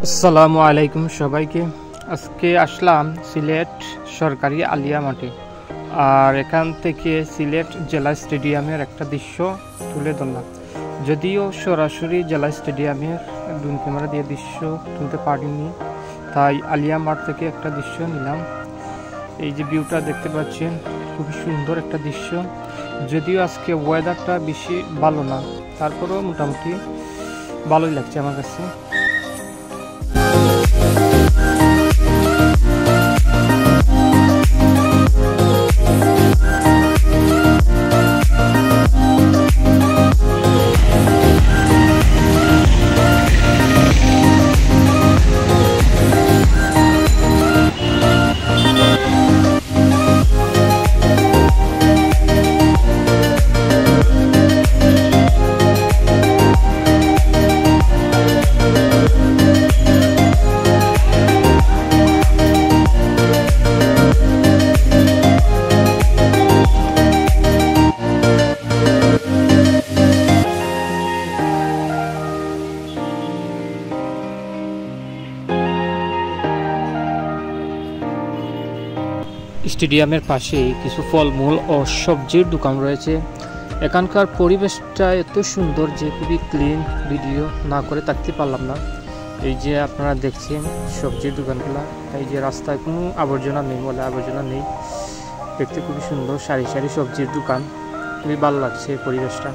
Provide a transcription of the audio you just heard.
আসসালামু আলাইকুম সবাইকে। আজকে আসলাম সিলেট সরকারি আলিয়া মাঠে, আর এখান থেকে সিলেট জেলা স্টেডিয়ামের একটা দৃশ্য তুলে ধরলাম। যদিও সরাসরি জেলা স্টেডিয়ামের ড্রোন ক্যামেরা দিয়ে দৃশ্য তুলতে পারিনি, তাই আলিয়া মাঠ থেকে একটা দৃশ্য নিলাম। এই যে ভিউটা দেখতে পাচ্ছেন, খুবই সুন্দর একটা দৃশ্য। যদিও আজকে ওয়েদারটা বেশি ভালো না, তারপরেও মোটামুটি ভালোই লাগছে আমার কাছে। স্টেডিয়ামের পাশেই কিছু ফলমূল ও সবজির দোকান রয়েছে। এখানকার পরিবেশটা এত সুন্দর যে খুবই ক্লিন, ভিডিও না করে থাকতে পারলাম না। এই যে আপনারা দেখছেন সবজির দোকানগুলো, এই যে রাস্তায় কোনো আবর্জনা নেই, বলে আবর্জনা নেই। দেখতে খুবই সুন্দর, সারি সারি সবজির দোকান, খুবই ভালো লাগছে পরিবেশটা।